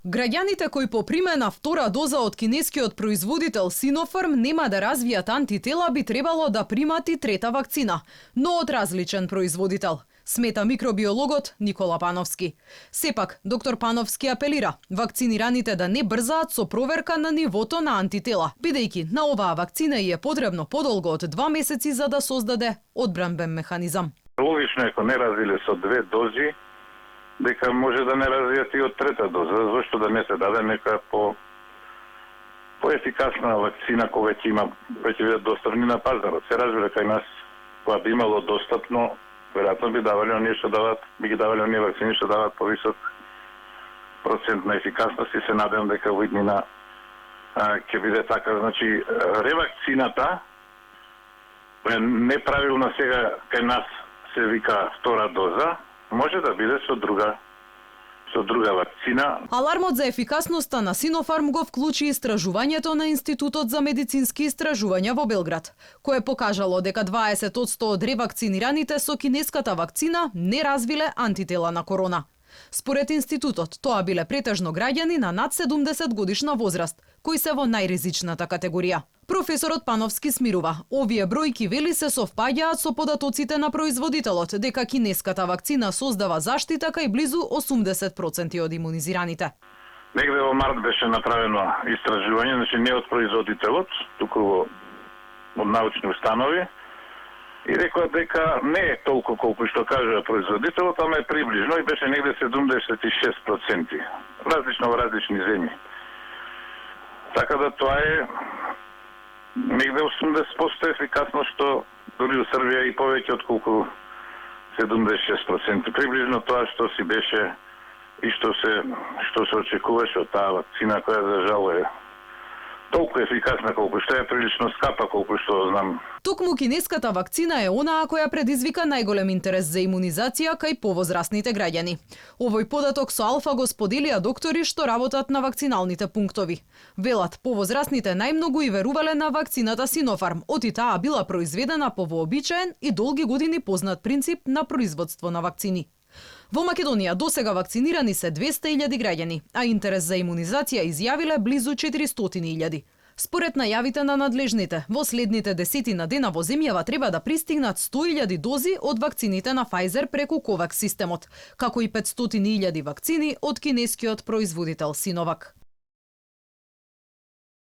Граѓаните кои по примена втора доза од кинескиот производител Sinopharm нема да развијат антитела би требало да примат и трета вакцина, но од различен производител, смета микробиологот Никола Пановски. Сепак, доктор Пановски апелира вакцинираните да не брзаат со проверка на нивото на антитела, бидејќи на оваа вакцина е потребно подолго од 2 месеци за да создаде одбранбен механизам. Логично е ако не развиле со 2 дози, дека може да не развијат и од трета доза, зашто да не се даде нека поефикасна вакцина која ќе има веќе бидат достапни на пазарот. Се разбира кај нас кога би имало достапно, веројатно би давале оние што даваат, би ги давале оние вакцини што даваат повисок процент на ефикасност и се надевам дека во иднина ќе биде така. Значи ревакцината неправилно сега кај нас се вика втора доза, може да биде со друга вакцина. Алармот за ефикасноста на Sinopharm го вклучи истражувањето на Институтот за медицински истражувања во Белград, кое покажало дека 20% од ревакцинираните со кинеската вакцина не развиле антитела на корона. Според институтот, тоа биле претежно граѓани на над 70 годишна возраст, кои се во најризичната категорија. Професорот Пановски смирува, овие бројки вели се совпаѓаат со податоците на производителот дека кинеската вакцина создава заштита кај близу 80% од имунизираните. Негде во март беше направено истражување, значи не од производителот, туку од научни установи, и рекоа дека не е толку колку што кажува производителот, ама е приближно и беше негде 76%. Различно во различни земји. Така да тоа е негде 80% ефикасно, што дури во Србија и повеќе од колку 76%. Приближно тоа што си беше и што се очекуваше од таа вакцина, која за жал е толку ефикасна колку што е, прилично скапа колку што знам. Токму кинеската вакцина е онаа која предизвика најголем интерес за имунизација кај повозрастните граѓани. Овој податок со Алфа го споделија доктори што работат на вакциналните пунктови. Велат, повозрастните најмногу и верувале на вакцината Sinopharm, оти таа била произведена по вообичаен и долги години познат принцип на производство на вакцини. Во Македонија досега вакцинирани се 200.000 граѓани, а интерес за имунизација изјавиле близу 400.000. Според најавите на надлежните, во следните десетина дена во земјава треба да пристигнат 100.000 дози од вакцините на Pfizer преку COVAX системот, како и 500.000 вакцини од кинескиот производител Sinovac.